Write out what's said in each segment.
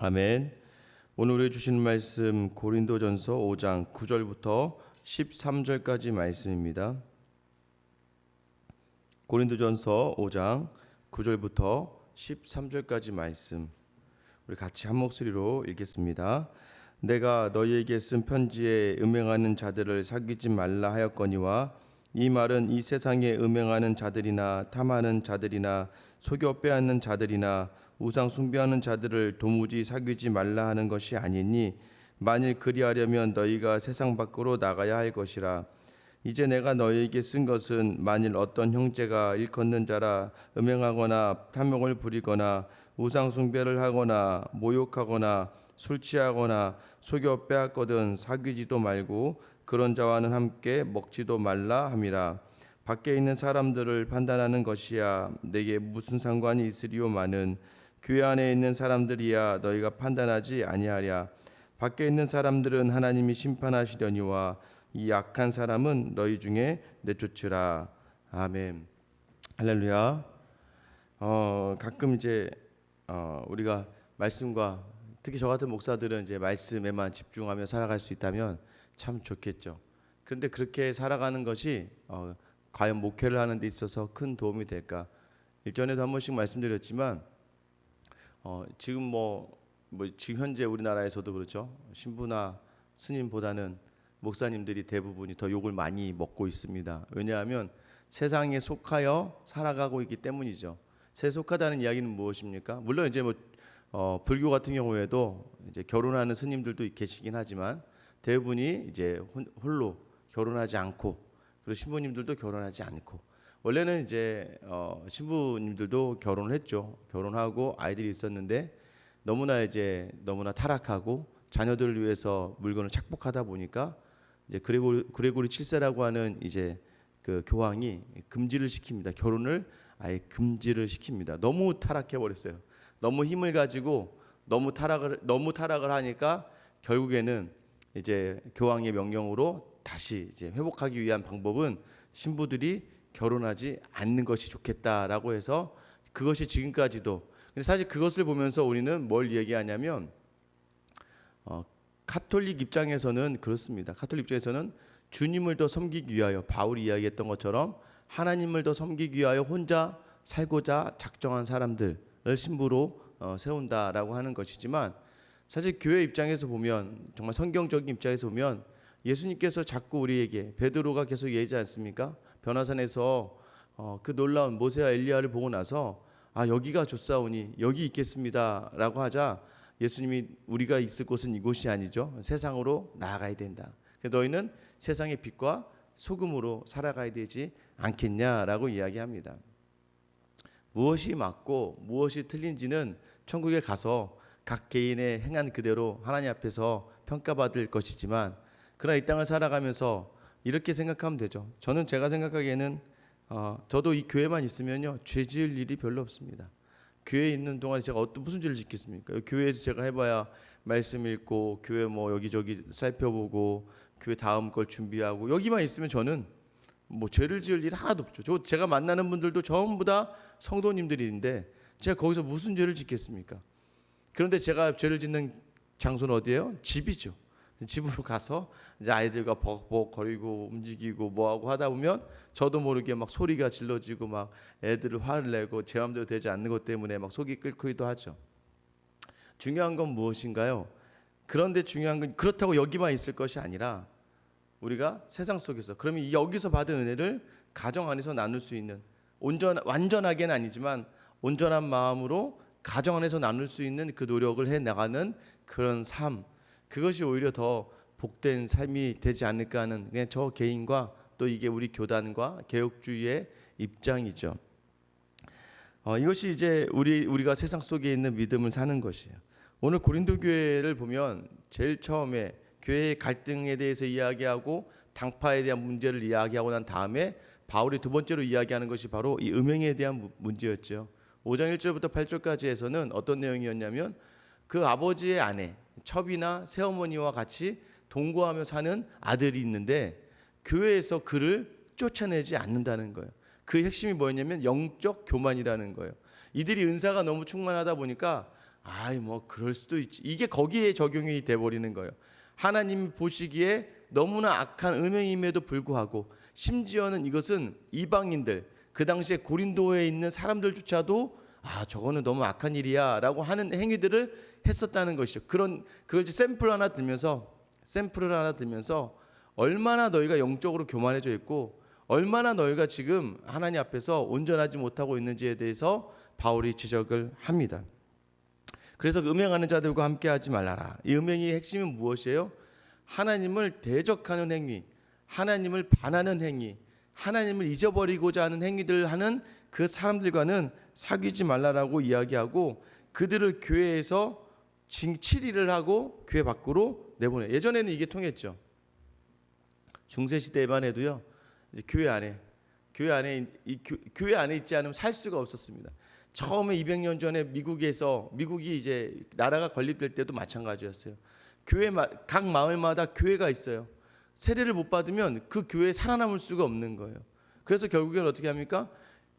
아멘. 오늘 우리 주시는 말씀 고린도전서 5장 9절부터 13절까지 말씀입니다. 고린도전서 5장 9절부터 13절까지 말씀 우리 같이 한 목소리로 읽겠습니다. 내가 너희에게 쓴 편지에 음행하는 자들을 사귀지 말라 하였거니와 이 말은 이 세상에 음행하는 자들이나 탐하는 자들이나 속여 빼앗는 자들이나 우상 숭배하는 자들을 도무지 사귀지 말라 하는 것이 아니니 만일 그리하려면 너희가 세상 밖으로 나가야 할 것이라. 이제 내가 너희에게 쓴 것은 만일 어떤 형제가 일컫는 자라 음행하거나 탐욕을 부리거나 우상 숭배를 하거나 모욕하거나 술 취하거나 속여 빼앗거든 사귀지도 말고 그런 자와는 함께 먹지도 말라 함이라. 밖에 있는 사람들을 판단하는 것이야 내게 무슨 상관이 있으리요마는 교회 안에 있는 사람들이야 너희가 판단하지 아니하랴. 밖에 있는 사람들은 하나님이 심판하시려니와 이 악한 사람은 너희 중에 내쫓으라. 아멘. 할렐루야. 가끔 이제 우리가 말씀과 특히 저 같은 목사들은 이제 말씀에만 집중하며 살아갈 수 있다면 참 좋겠죠. 그런데 그렇게 살아가는 것이 과연 목회를 하는 데 있어서 큰 도움이 될까? 일전에도 한 번씩 말씀드렸지만 지금 지금 현재 우리나라에서도 그렇죠. 신부나 스님보다는 목사님들이 대부분이 더 욕을 많이 먹고 있습니다. 왜냐하면 세상에 속하여 살아가고 있기 때문이죠. 세상에 속하다는 이야기는 무엇입니까? 물론 이제 불교 같은 경우에도 이제 결혼하는 스님들도 계시긴 하지만 대부분이 이제 홀로 결혼하지 않고 그리고 신부님들도 결혼하지 않고 원래는 이제 신부님들도 결혼을 했죠. 결혼하고 아이들이 있었는데 너무나 타락하고 자녀들을 위해서 물건을 착복하다 보니까 이제 그레고리 7세라고 하는 이제 그 교황이 금지를 시킵니다. 결혼을 아예 금지를 시킵니다. 너무 타락해 버렸어요. 너무 힘을 가지고 너무 타락을 하니까 결국에는 이제 교황의 명령으로 다시 이제 회복하기 위한 방법은 신부들이 결혼하지 않는 것이 좋겠다라고 해서 그것이 지금까지도. 근데 사실 그것을 보면서 우리는 뭘 얘기하냐면 카톨릭 입장에서는 그렇습니다. 카톨릭 입장에서는 주님을 더 섬기기 위하여 바울이 이야기했던 것처럼 하나님을 더 섬기기 위하여 혼자 살고자 작정한 사람들을 신부로 세운다라고 하는 것이지만 사실 교회 입장에서 보면 정말 성경적인 입장에서 보면 예수님께서 자꾸 우리에게 베드로가 계속 얘기하지 않습니까? 변화산에서 그 놀라운 모세와 엘리야를 보고 나서 여기가 좋사오니 여기 있겠습니다라고 하자 예수님이 우리가 있을 곳은 이곳이 아니죠. 세상으로 나아가야 된다. 그래서 너희는 세상의 빛과 소금으로 살아가야 되지 않겠냐라고 이야기합니다. 무엇이 맞고 무엇이 틀린지는 천국에 가서 각 개인의 행한 그대로 하나님 앞에서 평가받을 것이지만 그러나 이 땅을 살아가면서 이렇게 생각하면 되죠. 제가 생각하기에는 저도 이 교회만 있으면요 죄 지을 일이 별로 없습니다. 교회에 있는 동안 제가 무슨 죄를 짓겠습니까? 교회에서 제가 해봐야 말씀 읽고 교회 여기저기 살펴보고 교회 다음 걸 준비하고 여기만 있으면 저는 죄를 지을 일 하나도 없죠. 제가 만나는 분들도 전부 다 성도님들인데 제가 거기서 무슨 죄를 짓겠습니까? 그런데 제가 죄를 짓는 장소는 어디예요? 집이죠. 집으로 가서 이제 아이들과 버벅거리고 움직이고 뭐하고 하다 보면 저도 모르게 막 소리가 질러지고 막 애들을 화를 내고 제 마음대로 되지 않는 것 때문에 막 속이 끓기도 하죠. 중요한 건 무엇인가요? 그런데 중요한 건 그렇다고 여기만 있을 것이 아니라 우리가 세상 속에서 그러면 여기서 받은 은혜를 가정 안에서 나눌 수 있는 완전하게는 아니지만 온전한 마음으로 가정 안에서 나눌 수 있는 그 노력을 해나가는 그런 삶, 그것이 오히려 더 복된 삶이 되지 않을까 하는 그냥 저 개인과 또 이게 우리 교단과 개혁주의의 입장이죠. 이것이 이제 우리가 세상 속에 있는 믿음을 사는 것이에요. 오늘 고린도 교회를 보면 제일 처음에 교회의 갈등에 대해서 이야기하고 당파에 대한 문제를 이야기하고 난 다음에 바울이 두 번째로 이야기하는 것이 바로 이 음행에 대한 문제였죠. 5장 1절부터 8절까지 해서는 어떤 내용이었냐면 그 아버지의 아내 첩이나 새어머니와 같이 동거하며 사는 아들이 있는데 교회에서 그를 쫓아내지 않는다는 거예요. 그 핵심이 뭐였냐면 영적 교만이라는 거예요. 이들이 은사가 너무 충만하다 보니까 아이 뭐 그럴 수도 있지. 이게 거기에 적용이 돼 버리는 거예요. 하나님 보시기에 너무나 악한 음행임에도 불구하고, 심지어는 이것은 이방인들, 그 당시에 고린도에 있는 사람들조차도 저거는 너무 악한 일이야라고 하는 행위들을 했었다는 것이죠. 그걸 이제 샘플을 하나 들면서 얼마나 너희가 영적으로 교만해져 있고 얼마나 너희가 지금 하나님 앞에서 온전하지 못하고 있는지에 대해서 바울이 지적을 합니다. 그래서 음행하는 자들과 함께하지 말라라. 이 음행의 핵심은 무엇이에요? 하나님을 대적하는 행위, 하나님을 반하는 행위, 하나님을 잊어버리고자 하는 행위들을 하는 그 사람들과는 사귀지 말라라고 이야기하고, 그들을 교회에서 7일을 하고 교회 밖으로 내보내. 예전에는 이게 통했죠. 중세 시대에만 해도요, 이제 교회 안에 있지 않으면 살 수가 없었습니다. 처음에 200년 전에 미국이 이제 나라가 건립될 때도 마찬가지였어요. 각 마을마다 교회가 있어요. 세례를 못 받으면 그 교회에 살아남을 수가 없는 거예요. 그래서 결국엔 어떻게 합니까?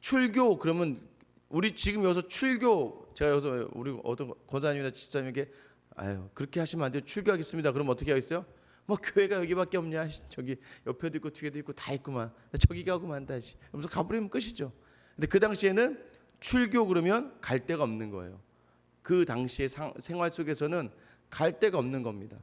출교. 그러면 우리 지금 여기서 출교, 제가 여기서 우리 어떤 권사님이나 집사님에게 그렇게 하시면 안 돼요, 출교하겠습니다. 그럼 어떻게 하겠어요? 뭐 교회가 여기밖에 없냐, 저기 옆에도 있고 뒤에도 있고 다 있구만, 저기 가고만 다시, 그래서 가버리면 끝이죠. 근데 그 당시에는 출교 그러면 갈 데가 없는 거예요. 그 당시의 생활 속에서는 갈 데가 없는 겁니다.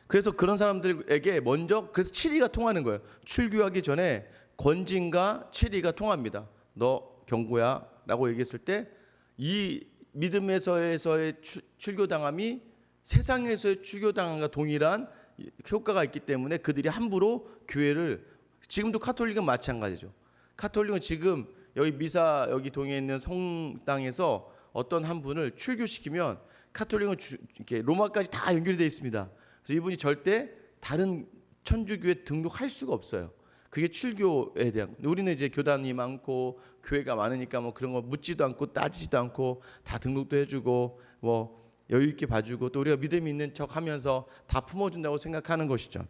그래서 그런 사람들에게 먼저, 그래서 7위가 통하는 거예요. 출교하기 전에 권징과 7위가 통합니다. 너 경고야 라고 얘기했을 때, 이 믿음에서의 출교당함이 세상에서의 출교당함과 동일한 효과가 있기 때문에 그들이 함부로 교회를, 지금도 카톨릭은 마찬가지죠. 카톨릭은 지금 여기 동에 있는 성당에서 어떤 한 분을 출교시키면 카톨릭은 이렇게 로마까지 다 연결이 되어 있습니다. 그래서 이분이 절대 다른 천주교에 등록할 수가 없어요. 그게 출교에 대한. 우리는 이제 교단이 많고 교회가 많으니까 뭐 그런 거 묻지도 않고 따지지도 않고 다 등록도 해주고 뭐 여유 있게 봐주고, 또 우리가 믿음이 있는 척하면서 다 품어준다고 생각하는 것이죠.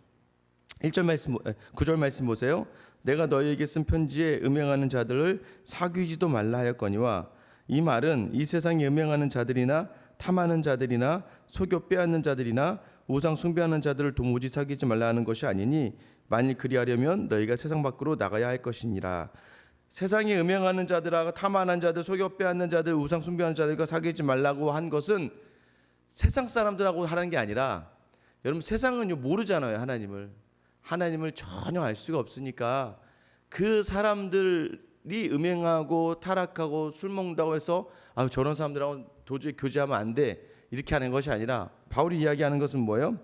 9절 말씀 보세요. 내가 너희에게 쓴 편지에 음행하는 자들을 사귀지도 말라 하였거니와, 이 말은 이 세상에 음행하는 자들이나 탐하는 자들이나 속여 빼앗는 자들이나 우상 숭배하는 자들을 도무지 사귀지 말라 하는 것이 아니니, 만일 그리하려면 너희가 세상 밖으로 나가야 할 것이니라. 세상에 음행하는 자들하고 탐하는 자들, 속여 빼앗는 자들, 우상 숭배하는 자들과 사귀지 말라고 한 것은 세상 사람들하고 하는 게 아니라, 여러분 세상은요 모르잖아요. 하나님을 전혀 알 수가 없으니까 그 사람들이 음행하고 타락하고 술 먹는다고 해서 저런 사람들하고 도저히 교제하면 안 돼, 이렇게 하는 것이 아니라, 바울이 이야기하는 것은 뭐예요?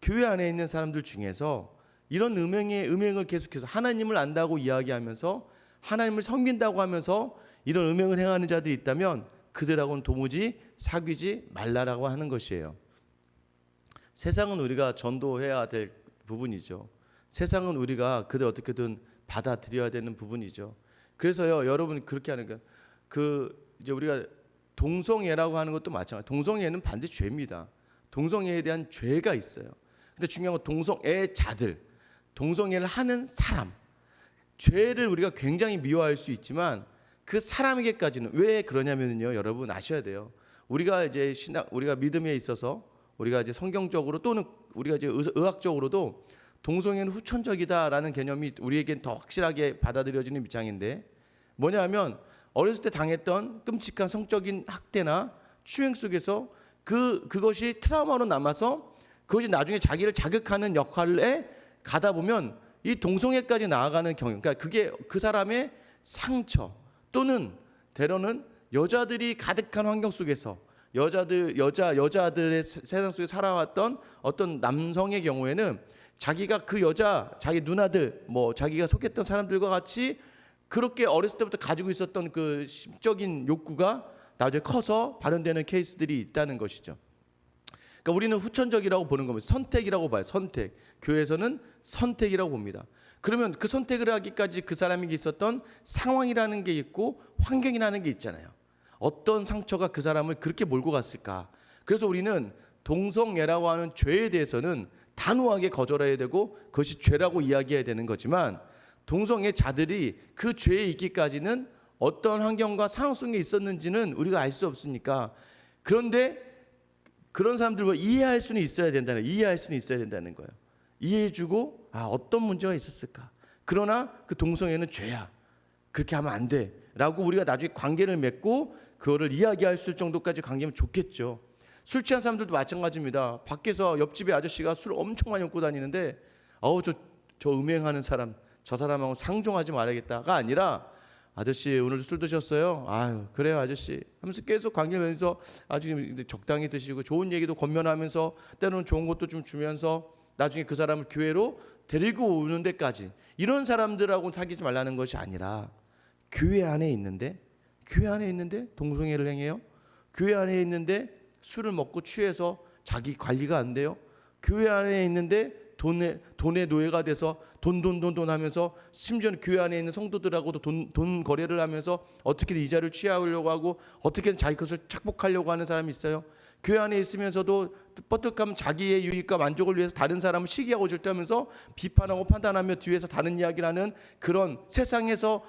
교회 안에 있는 사람들 중에서 이런 음행을 계속해서 하나님을 안다고 이야기하면서 하나님을 섬긴다고 하면서 이런 음행을 행하는 자들이 있다면 그들하고는 도무지 사귀지 말라라고 하는 것이에요. 세상은 우리가 전도해야 될 부분이죠. 세상은 우리가 그들 어떻게든 받아들여야 되는 부분이죠. 그래서요, 여러분 그렇게 하는 거, 이제 우리가 동성애라고 하는 것도 마찬가지. 동성애는 반드시 죄입니다. 동성애에 대한 죄가 있어요. 근데 중요한 건 동성애를 하는 사람, 죄를 우리가 굉장히 미워할 수 있지만 그 사람에게까지는, 왜 그러냐면요, 여러분 아셔야 돼요. 우리가 이제 우리가 믿음에 있어서 우리가 이제 성경적으로 또는 우리가 이제 의학적으로도 동성애는 후천적이다라는 개념이 우리에겐 더 확실하게 받아들여지는 입장인데, 뭐냐면 어렸을 때 당했던 끔찍한 성적인 학대나 추행 속에서 그것이 트라우마로 남아서 그것이 나중에 자기를 자극하는 역할에 가다 보면 이 동성애까지 나아가는 경험, 그러니까 그게 그 사람의 상처, 또는 때로는 여자들이 가득한 환경 속에서 여자들의 세상 속에 살아왔던 어떤 남성의 경우에는 자기가 자기 누나들, 자기가 속했던 사람들과 같이 그렇게 어렸을 때부터 가지고 있었던 그 심적인 욕구가 나중에 커서 발현되는 케이스들이 있다는 것이죠. 그러니까 우리는 후천적이라고 보는 겁니다. 선택이라고 봐요. 선택. 교회에서는 선택이라고 봅니다. 그러면 그 선택을 하기까지 그 사람에게 있었던 상황이라는 게 있고 환경이라는 게 있잖아요. 어떤 상처가 그 사람을 그렇게 몰고 갔을까. 그래서 우리는 동성애라고 하는 죄에 대해서는 단호하게 거절해야 되고 그것이 죄라고 이야기해야 되는 거지만, 동성애자들이 그 죄에 있기까지는 어떤 환경과 상황 속에 있었는지는 우리가 알 수 없으니까 그런데 그런 사람들과 이해할 수는 있어야 된다는 거예요. 이해해주고 어떤 문제가 있었을까. 그러나 그 동성애는 죄야. 그렇게 하면 안 돼. 라고 우리가 나중에 관계를 맺고 그거를 이야기할 수 있을 정도까지 관계면 좋겠죠. 술 취한 사람들도 마찬가지입니다. 밖에서 옆집에 아저씨가 술을 엄청 많이 먹고 다니는데 저 음행하는 사람, 저 사람하고 상종하지 말아야겠다가 아니라 아저씨 오늘 술 드셨어요? 아유 그래요 아저씨 하면서 계속 관계를 맺으면서 아주 적당히 드시고 좋은 얘기도 건면하면서 때로는 좋은 것도 좀 주면서 나중에 그 사람을 교회로 데리고 오는 데까지, 이런 사람들하고 사귀지 말라는 것이 아니라 교회 안에 있는데 동성애를 행해요. 교회 안에 있는데 술을 먹고 취해서 자기 관리가 안 돼요. 교회 안에 있는데 돈의 노예가 돼서 돈 하면서 심지어는 교회 안에 있는 성도들하고도 돈 거래를 하면서 어떻게든 이자를 취하려고 하고 어떻게든 자기 것을 착복하려고 하는 사람이 있어요. 교회 안에 있으면서도 뻗득하면 자기의 유익과 만족을 위해서 다른 사람을 시기하고 절대하면서 비판하고 판단하며 뒤에서 다른 이야기를 하는 그런 세상에서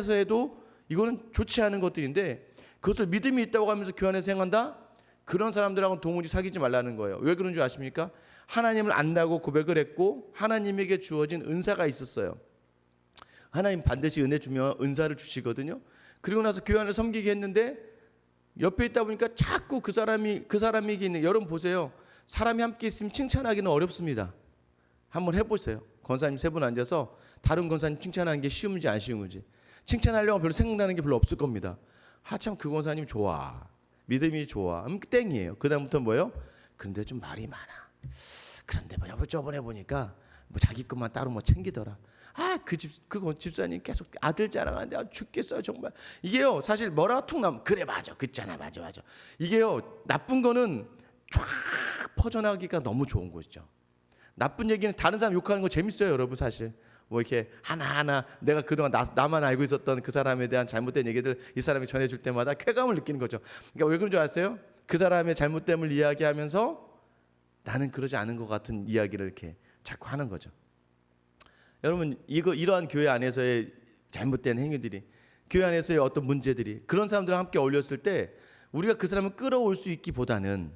해도 이거는 좋지 않은 것들인데, 그것을 믿음이 있다고 하면서 교회 안에서 행한다? 그런 사람들하고는 도무지 사귀지 말라는 거예요. 왜 그런 줄 아십니까? 하나님을 안다고 고백을 했고 하나님에게 주어진 은사가 있었어요. 하나님 반드시 은혜 주면 은사를 주시거든요. 그리고 나서 교회 안을 섬기게 했는데 옆에 있다 보니까 자꾸 그 사람에게 있는, 여러분 보세요. 사람이 함께 있으면 칭찬하기는 어렵습니다. 한번 해보세요. 권사님 세 분 앉아서 다른 권사님 칭찬하는 게 쉬운지 안 쉬운지, 칭찬하려고 별로 생각나는 게 별로 없을 겁니다. 참 그 권사님 좋아, 믿음이 좋아, 땡이에요. 그 다음부터 뭐예요? 근데 좀 말이 많아. 그런데 저번에 보니까 자기 것만 따로 챙기더라. 그 집사님 계속 아들 자랑하는데 죽겠어요 정말. 이게요 사실 뭐라고 툭 나면 그래 맞아 그랬잖아 맞아. 이게요 나쁜 거는 쫙 퍼져나가기가 너무 좋은 거죠. 나쁜 얘기는 다른 사람 욕하는 거 재밌어요 여러분. 사실 이렇게 하나하나 내가 그동안 나만 알고 있었던 그 사람에 대한 잘못된 얘기들 이 사람이 전해줄 때마다 쾌감을 느끼는 거죠. 그러니까 왜 그런 줄 아세요? 그 사람의 잘못됨을 이야기하면서 나는 그러지 않은 것 같은 이야기를 이렇게 자꾸 하는 거죠. 여러분 이러한 교회 안에서의 잘못된 행위들이, 교회 안에서의 어떤 문제들이, 그런 사람들과 함께 어울렸을 때 우리가 그 사람을 끌어올 수 있기보다는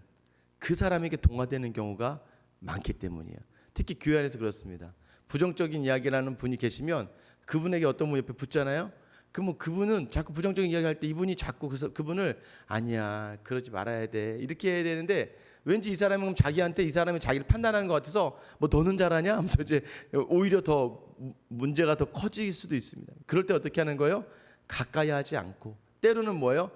그 사람에게 동화되는 경우가 많기 때문이에요. 특히 교회 안에서 그렇습니다. 부정적인 이야기를 하는 분이 계시면 그분에게 어떤 분 옆에 붙잖아요. 그러면 그분은 자꾸 부정적인 이야기할 때 이분이 자꾸 그분을 아니야 그러지 말아야 돼 이렇게 해야 되는데, 왠지 이 사람은 자기한테 이 사람이 자기를 판단하는 것 같아서 너는 잘하냐 하면서 이제 오히려 더 문제가 더 커질 수도 있습니다. 그럴 때 어떻게 하는 거예요? 가까이 하지 않고, 때로는 뭐예요?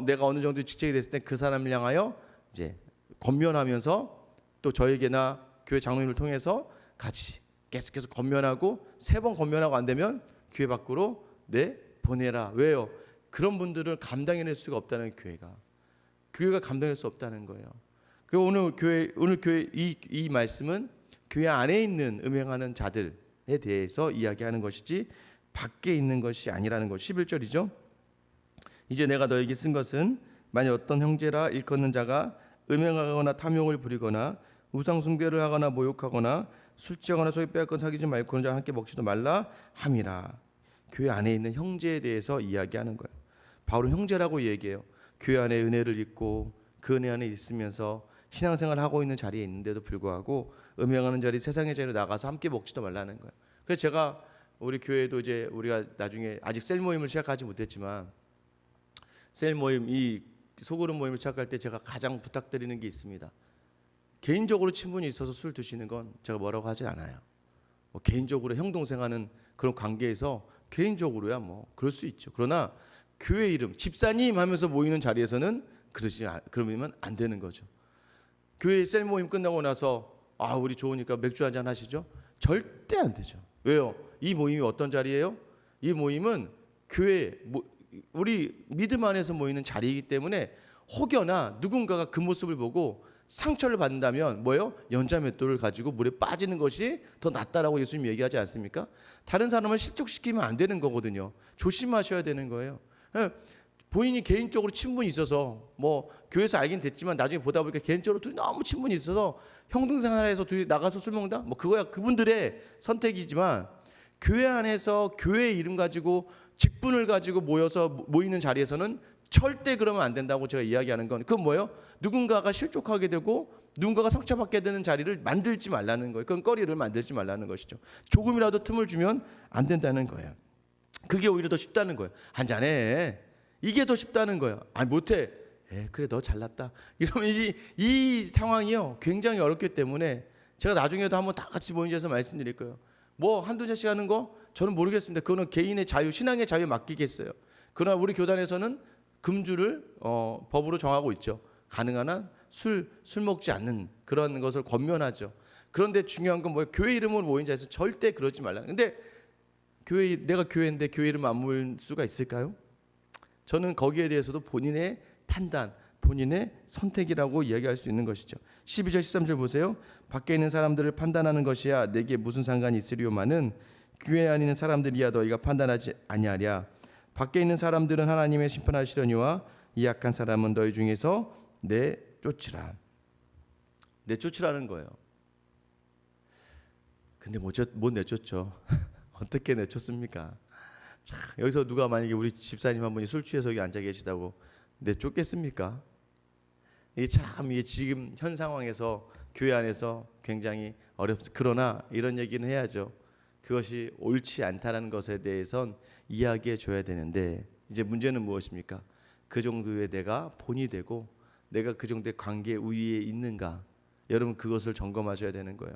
내가 어느 정도 직책이 됐을 때 그 사람을 향하여 이제 권면하면서 또 저에게나 교회 장로님을 통해서 같이 계속해서 권면하고 3번 권면하고 안 되면 교회 밖으로 보내라. 왜요? 그런 분들을 감당해낼 수가 없다는 교회가 감당할 수 없다는 거예요. 오늘 교회 이 말씀은 교회 안에 있는 음행하는 자들에 대해서 이야기하는 것이지 밖에 있는 것이 아니라는 것. 11절이죠. 이제 내가 너에게 쓴 것은 만약 어떤 형제라 일컫는 자가 음행하거나 탐욕을 부리거나 우상 숭배를 하거나 모욕하거나 술 취하거나 소유 빼앗거나 사귀지 말고 그런 자와 함께 먹지도 말라 함이라. 교회 안에 있는 형제에 대해서 이야기하는 거예요. 바울은 형제라고 얘기해요. 교회 안에 은혜를 입고 그 은혜 안에 있으면서 신앙생활을 하고 있는 자리에 있는데도 불구하고 음행하는 자리, 세상의 자리로 나가서 함께 먹지도 말라는 거예요. 그래서 제가 우리 교회도 이제 우리가 나중에 아직 셀 모임을 시작하지 못했지만 셀 모임, 이 소그룹 모임을 시작할 때 제가 가장 부탁드리는 게 있습니다. 개인적으로 친분이 있어서 술 드시는 건 제가 뭐라고 하지 않아요. 개인적으로 형 동생 하는 그런 관계에서 개인적으로야 그럴 수 있죠. 그러나 교회 이름 집사님 하면서 모이는 자리에서는 그러면 안 되는 거죠. 교회 셀 모임 끝나고 나서 우리 좋으니까 맥주 한잔 하시죠? 절대 안 되죠. 왜요? 이 모임이 어떤 자리예요? 이 모임은 교회 우리 믿음 안에서 모이는 자리이기 때문에 혹여나 누군가가 그 모습을 보고 상처를 받는다면 뭐예요? 연자맷돌을 가지고 물에 빠지는 것이 더 낫다라고 예수님 얘기하지 않습니까? 다른 사람을 실족시키면 안 되는 거거든요. 조심하셔야 되는 거예요. 본인이 개인적으로 친분이 있어서 교회에서 알긴 됐지만 나중에 보다 보니까 개인적으로 둘이 너무 친분이 있어서 형동생 하나에서 둘이 나가서 술 먹는다? 그거야 그분들의 선택이지만, 교회 안에서 교회 이름 가지고 직분을 가지고 모이는 자리에서는 절대 그러면 안 된다고 제가 이야기하는 건 그건 뭐예요? 누군가가 실족하게 되고 누군가가 상처받게 되는 자리를 만들지 말라는 거예요. 그건 거리를 만들지 말라는 것이죠. 조금이라도 틈을 주면 안 된다는 거예요. 그게 오히려 더 쉽다는 거예요. 한잔해. 이게 더 쉽다는 거예요. 아니 못해. 그래 너 잘났다. 이러면 이 상황이요 굉장히 어렵기 때문에 제가 나중에도 한번 다 같이 모인 자리에서 말씀드릴 거예요. 뭐 한두 잔씩 하는 거 저는 모르겠습니다. 그거는 개인의 자유, 신앙의 자유에 맡기겠어요. 그러나 우리 교단에서는 금주를 법으로 정하고 있죠. 가능한 한 술 먹지 않는 그런 것을 권면하죠. 그런데 중요한 건 뭐예요? 교회 이름으로 모인 자리에서 절대 그러지 말라. 근데 내가 교회인데 교회 이름 안 모일 수가 있을까요? 저는 거기에 대해서도 본인의 판단, 본인의 선택이라고 이야기할 수 있는 것이죠. 12절 13절 보세요. 밖에 있는 사람들을 판단하는 것이야 내게 무슨 상관이 있으리요마는 교회 안에 있는 사람들이야 너희가 판단하지 아니하랴. 밖에 있는 사람들은 하나님의 심판하시려니와 이 약한 사람은 너희 중에서 내쫓으라. 내쫓으라는 거예요. 근데 못 내쫓죠. 어떻게 내쫓습니까? 자, 여기서 누가 만약에 우리 집사님 한 분이 술 취해서 여기 앉아 계시다고 내쫓겠습니까? 이게 지금 현 상황에서 교회 안에서 굉장히 어렵습니다. 그러나 이런 얘기는 해야죠. 그것이 옳지 않다는 것에 대해선 이야기해 줘야 되는데 이제 문제는 무엇입니까? 그 정도의 내가 본이 되고 내가 그 정도의 관계 우위에 있는가? 여러분 그것을 점검하셔야 되는 거예요.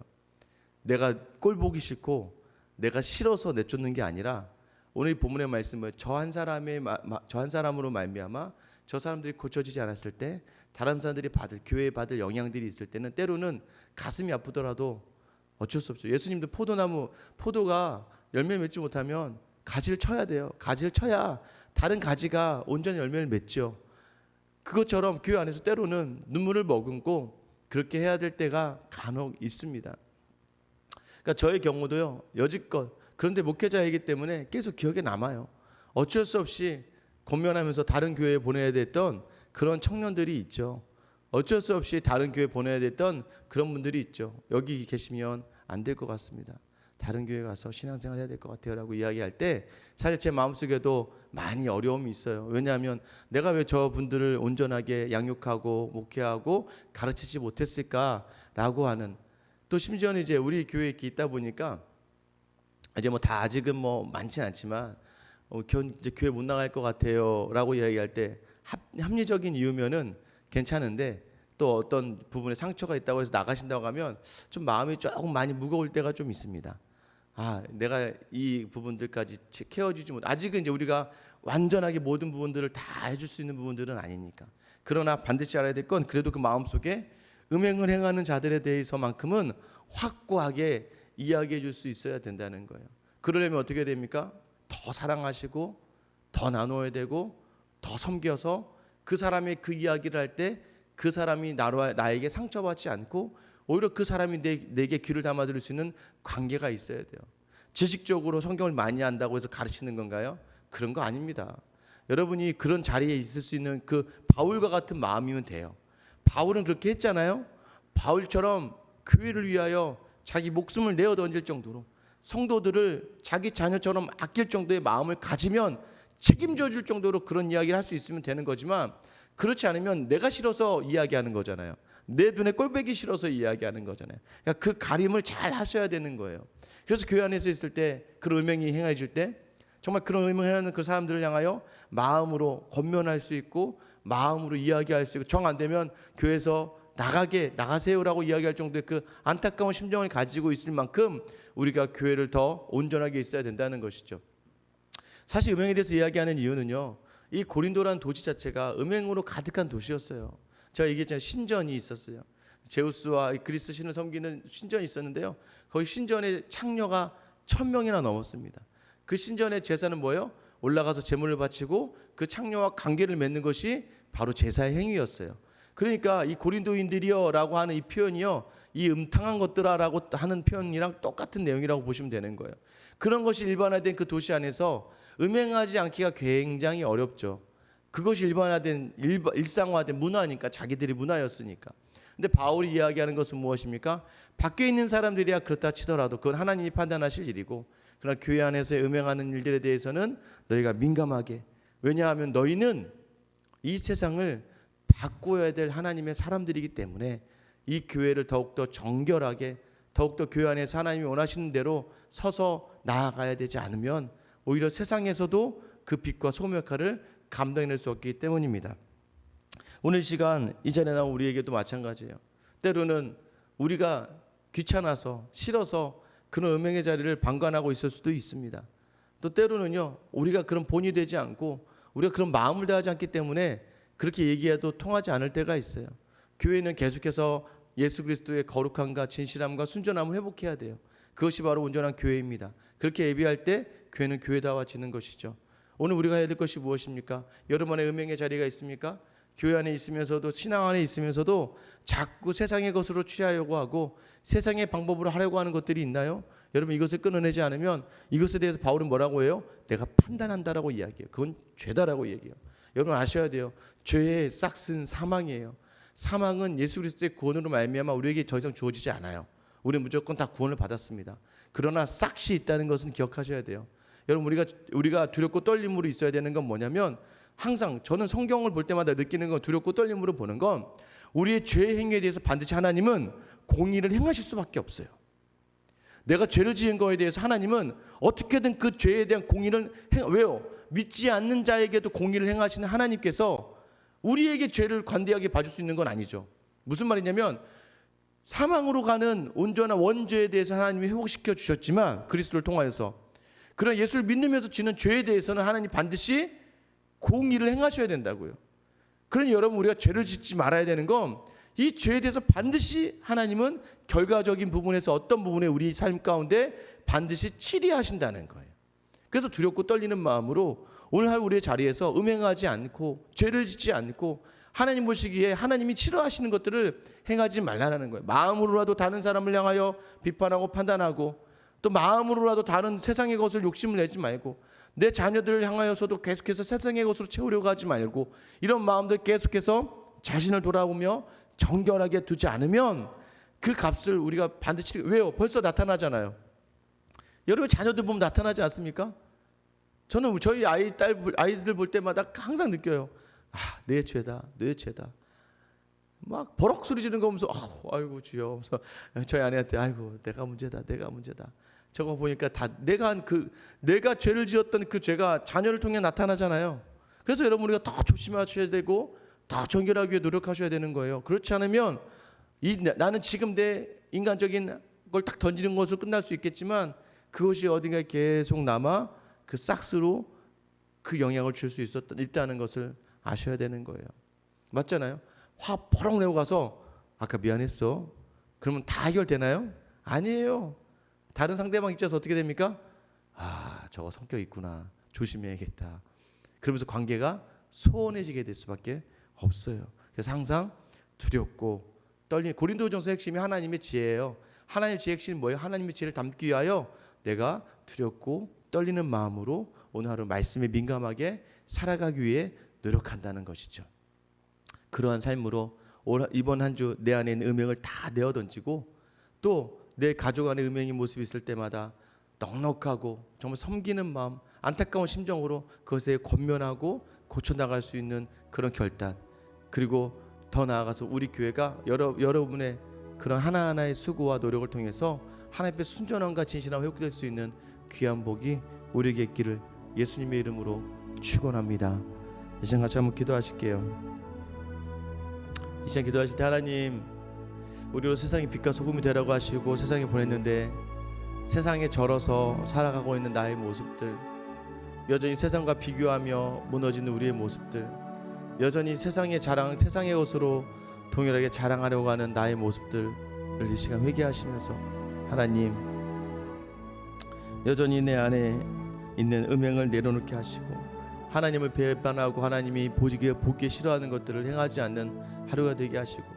내가 꼴 보기 싫고 내가 싫어서 내쫓는 게 아니라 오늘 본문의 말씀은 저 한 사람으로 말미암아 저 사람들이 고쳐지지 않았을 때 다른 사람들이 교회에 받을 영향들이 있을 때는 때로는 가슴이 아프더라도 어쩔 수 없죠. 예수님도 포도가 열매 맺지 못하면 가지를 쳐야 돼요. 가지를 쳐야 다른 가지가 온전히 열매를 맺죠. 그것처럼 교회 안에서 때로는 눈물을 머금고 그렇게 해야 될 때가 간혹 있습니다. 그러니까 저의 경우도요. 여지껏 그런데 목회자이기 때문에 계속 기억에 남아요. 어쩔 수 없이 권면하면서 다른 교회에 보내야 됐던 그런 청년들이 있죠. 어쩔 수 없이 다른 교회에 보내야 됐던 그런 분들이 있죠. 여기 계시면 안 될 것 같습니다. 다른 교회 가서 신앙생활 해야 될 것 같아요 라고 이야기할 때 사실 제 마음속에도 많이 어려움이 있어요. 왜냐하면 내가 왜 저분들을 온전하게 양육하고 목회하고 가르치지 못했을까라고 하는, 또 심지어는 이제 우리 교회에 이렇게 있다 보니까 이제 뭐 다 아직은 뭐 많지는 않지만 이제 교회 못 나갈 것 같아요라고 이야기할 때 합리적인 이유면은 괜찮은데 또 어떤 부분에 상처가 있다고 해서 나가신다고 하면 좀 마음이 조금 많이 무거울 때가 좀 있습니다. 내가 이 부분들까지 케어주지 못. 아직은 이제 우리가 완전하게 모든 부분들을 다 해줄 수 있는 부분들은 아니니까. 그러나 반드시 알아야 될 건 그래도 그 마음속에 음행을 행하는 자들에 대해서만큼은 확고하게 이야기해 줄 수 있어야 된다는 거예요. 그러려면 어떻게 됩니까? 더 사랑하시고 더 나눠야 되고 더 섬겨서 그 사람의 그 이야기를 할 때 그 사람이 나에게 상처받지 않고 오히려 그 사람이 내게 귀를 담아들일 수 있는 관계가 있어야 돼요. 지식적으로 성경을 많이 안다고 해서 가르치는 건가요? 그런 거 아닙니다. 여러분이 그런 자리에 있을 수 있는 그 바울과 같은 마음이면 돼요. 바울은 그렇게 했잖아요. 바울처럼 교회를 위하여 자기 목숨을 내어 던질 정도로 성도들을 자기 자녀처럼 아낄 정도의 마음을 가지면 책임져 줄 정도로 그런 이야기를 할 수 있으면 되는 거지만, 그렇지 않으면 내가 싫어서 이야기하는 거잖아요. 내 눈에 꼴보기 싫어서 이야기하는 거잖아요. 그러니까 그 가림을 잘 하셔야 되는 거예요. 그래서 교회 안에서 있을 때 그런 음행이 행해질 때 정말 그런 음행을 하는 그 사람들을 향하여 마음으로 권면할 수 있고 마음으로 이야기할 수 있고, 정 안 되면 교회에서 나가세요라고 이야기할 정도의 그 안타까운 심정을 가지고 있을 만큼 우리가 교회를 더 온전하게 있어야 된다는 것이죠. 사실 음행에 대해서 이야기하는 이유는요, 이 고린도라는 도시 자체가 음행으로 가득한 도시였어요. 제가 얘기했잖아요. 신전이 있었어요. 제우스와 그리스 신을 섬기는 신전이 있었는데요, 거기 신전의 창녀가 1000명이나 넘었습니다. 그 신전의 제사는 뭐예요? 올라가서 제물을 바치고 그 창녀와 관계를 맺는 것이 바로 제사의 행위였어요. 그러니까 이 고린도인들이여 라고 하는 이 표현이요, 이 음탕한 것들아라고 하는 표현이랑 똑같은 내용이라고 보시면 되는 거예요. 그런 것이 일반화된 그 도시 안에서 음행하지 않기가 굉장히 어렵죠. 그것이 일상화된 문화니까, 자기들이 문화였으니까. 근데 바울이 이야기하는 것은 무엇입니까? 밖에 있는 사람들이야 그렇다 치더라도 그건 하나님이 판단하실 일이고, 그러나 교회 안에서 음행하는 일들에 대해서는 너희가 민감하게, 왜냐하면 너희는 이 세상을 바꾸어야 될 하나님의 사람들이기 때문에 이 교회를 더욱더 정결하게, 더욱더 교회 안에서 하나님이 원하시는 대로 서서 나아가야 되지 않으면 오히려 세상에서도 그 빛과 소금 역할을 감당해낼 수 없기 때문입니다. 오늘 시간 이전에 나온 우리에게도 마찬가지예요. 때로는 우리가 귀찮아서 싫어서 그런 음행의 자리를 방관하고 있을 수도 있습니다. 또 때로는요, 우리가 그런 본이 되지 않고 우리가 그런 마음을 다하지 않기 때문에 그렇게 얘기해도 통하지 않을 때가 있어요. 교회는 계속해서 예수 그리스도의 거룩함과 진실함과 순전함을 회복해야 돼요. 그것이 바로 온전한 교회입니다. 그렇게 예비할 때 교회는 교회다워지는 것이죠. 오늘 우리가 해야 될 것이 무엇입니까? 여러분 안에 음행의 자리가 있습니까? 교회 안에 있으면서도, 신앙 안에 있으면서도 자꾸 세상의 것으로 취하려고 하고 세상의 방법으로 하려고 하는 것들이 있나요? 여러분, 이것을 끊어내지 않으면 이것에 대해서 바울은 뭐라고 해요? 내가 판단한다라고 이야기해요. 그건 죄다라고 얘기해요. 여러분 아셔야 돼요. 죄의 싹은 사망이에요. 사망은 예수 그리스도의 구원으로 말미암아 우리에게 더 이상 주어지지 않아요. 우리는 무조건 다 구원을 받았습니다. 그러나 싹이 있다는 것은 기억하셔야 돼요. 여러분, 우리가 두렵고 떨림으로 있어야 되는 건 뭐냐면, 항상 저는 성경을 볼 때마다 느끼는 건, 두렵고 떨림으로 보는 건, 우리의 죄의 행위에 대해서 반드시 하나님은 공의를 행하실 수밖에 없어요. 내가 죄를 지은 거에 대해서 하나님은 어떻게든 그 죄에 대한 공의를 왜요? 믿지 않는 자에게도 공의를 행하시는 하나님께서 우리에게 죄를 관대하게 봐줄 수 있는 건 아니죠. 무슨 말이냐면, 사망으로 가는 온전한 원죄에 대해서 하나님이 회복시켜 주셨지만 그리스도를 통하여서, 그런 예수를 믿으면서 지는 죄에 대해서는 하나님 반드시 공의를 행하셔야 된다고요. 그러니 여러분, 우리가 죄를 짓지 말아야 되는 건, 이 죄에 대해서 반드시 하나님은 결과적인 부분에서 어떤 부분에 우리 삶 가운데 반드시 치리하신다는 거예요. 그래서 두렵고 떨리는 마음으로 오늘 할 우리의 자리에서 음행하지 않고 죄를 짓지 않고 하나님 보시기에 하나님이 싫어하시는 것들을 행하지 말라는 거예요. 마음으로라도 다른 사람을 향하여 비판하고 판단하고, 또 마음으로라도 다른 세상의 것을 욕심을 내지 말고, 내 자녀들을 향하여서도 계속해서 세상의 것으로 채우려고 하지 말고, 이런 마음들 계속해서 자신을 돌아보며 정결하게 두지 않으면 그 값을 우리가 반드시, 왜요? 벌써 나타나잖아요. 여러분 자녀들 보면 나타나지 않습니까? 저는 저희 아이들 볼 때마다 항상 느껴요. 내 죄다, 내 죄다. 막 버럭 소리 지르는 거 보면서 아이고 주여. 저희 아내한테 아이고 내가 문제다, 내가 문제다. 저거 보니까 다 내가 죄를 지었던 그 죄가 자녀를 통해 나타나잖아요. 그래서 여러분, 우리가 더 조심하셔야 되고 더 정결하기 위해 노력하셔야 되는 거예요. 그렇지 않으면 나는 지금 내 인간적인 걸 딱 던지는 것으로 끝날 수 있겠지만, 그것이 어딘가에 계속 남아 그 싹스로 그 영향을 줄 수 있다는 것을 아셔야 되는 거예요. 맞잖아요. 화 버럭 내고 가서 아까 미안했어, 그러면 다 해결되나요? 아니에요. 다른 상대방 입장에서 어떻게 됩니까? 저거 성격 있구나, 조심해야겠다. 그러면서 관계가 소원해지게 될 수밖에 없어요. 그래서 항상 두렵고 떨리는, 고린도전서 핵심이 하나님의 지혜예요. 하나님의 지혜의 핵심이 뭐예요? 하나님의 지혜를 담기 위하여 내가 두렵고 떨리는 마음으로 오늘 하루 말씀에 민감하게 살아가기 위해 노력한다는 것이죠. 그러한 삶으로 이번 한 주 내 안에 있는 음행을 다 내어던지고, 또 내 가족 안에 음행의 모습이 있을 때마다 넉넉하고 정말 섬기는 마음, 안타까운 심정으로 그것에 권면하고 고쳐나갈 수 있는 그런 결단, 그리고 더 나아가서 우리 교회가 여러분의 그런 하나하나의 수고와 노력을 통해서 하나님 앞에 순전함과 진실함 회복될 수 있는 귀한 복이 우리에게 있기를 예수님의 이름으로 축원합니다. 이 시간 같이 한번 기도하실게요. 이 시간 기도하실 때, 하나님, 우리로 세상의 빛과 소금이 되라고 하시고 세상에 보냈는데 세상에 절어서 살아가고 있는 나의 모습들, 여전히 세상과 비교하며 무너지는 우리의 모습들, 여전히 세상의 것으로 동일하게 자랑하려고 하는 나의 모습들을 이 시간 회개하시면서, 하나님, 여전히 내 안에 있는 음행을 내려놓게 하시고 하나님을 배반하고 하나님이 보기 싫어하는 것들을 행하지 않는 하루가 되게 하시고,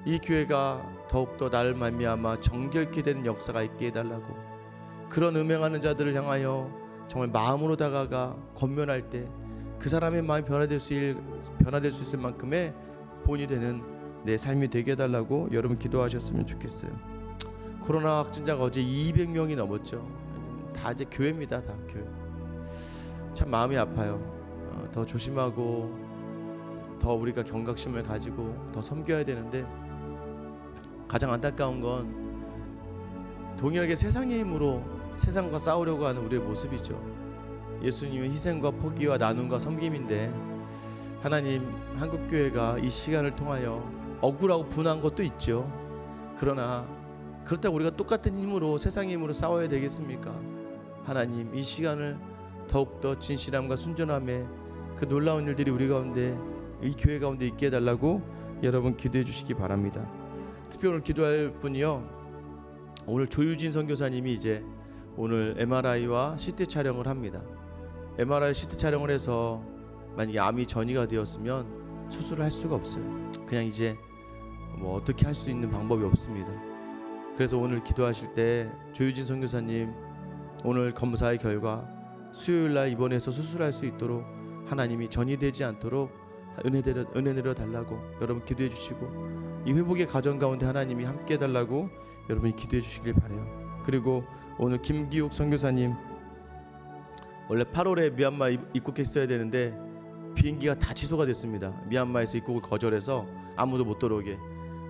이 교회가 더욱더 나를 말미암아 정결케 되는 역사가 있게 해달라고, 그런 음행하는 자들을 향하여 정말 마음으로 다가가 권면할 때 그 사람의 마음이 변화될 수 있을 만큼의 본이 되는 내 삶이 되게 해달라고 여러분 기도하셨으면 좋겠어요. 코로나 확진자가 어제 200명이 넘었죠. 다 이제 교회입니다. 다 교회. 참 마음이 아파요. 더 조심하고 더 우리가 경각심을 가지고 더 섬겨야 되는데, 가장 안타까운 건 동일하게 세상의 힘으로 세상과 싸우려고 하는 우리의 모습이죠. 예수님의 희생과 포기와 나눔과 섬김인데, 하나님, 한국교회가 이 시간을 통하여 억울하고 분한 것도 있죠. 그러나 그렇다고 우리가 똑같은 힘으로, 세상의 힘으로 싸워야 되겠습니까? 하나님, 이 시간을 더욱더 진실함과 순전함에 그 놀라운 일들이 우리 가운데, 이 교회 가운데 있게 해달라고 여러분 기도해 주시기 바랍니다. 특별히 오늘 기도할 분이요, 오늘 조유진 선교사님이 이제 오늘 MRI와 CT 촬영을 합니다. MRI CT 촬영을 해서 만약에 암이 전이가 되었으면 수술을 할 수가 없어요. 그냥 이제 뭐 어떻게 할 수 있는 방법이 없습니다. 그래서 오늘 기도하실 때 조유진 선교사님 오늘 검사의 결과 수요일날 입원해서 수술할 수 있도록 하나님이 전이 되지 않도록 은혜 내려 달라고 여러분 기도해 주시고, 이 회복의 과정 가운데 하나님이 함께 해달라고 여러분이 기도해 주시길 바라요. 그리고 오늘 김기욱 선교사님, 원래 8월에 미얀마 입국했어야 되는데 비행기가 다 취소가 됐습니다. 미얀마에서 입국을 거절해서 아무도 못 들어오게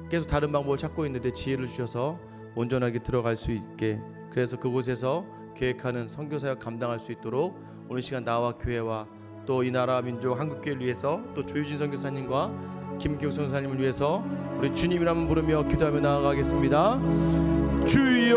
계속 다른 방법을 찾고 있는데 지혜를 주셔서 온전하게 들어갈 수 있게, 그래서 그곳에서 계획하는 선교사역 감당할 수 있도록 오늘 시간 나와 교회와 또 이 나라 민족 한국교회를 위해서, 또 조유진 선교사님과 김기욱 선교사님을 위해서 우리 주님이라면 부르며 기도하며 나아가겠습니다. 주여.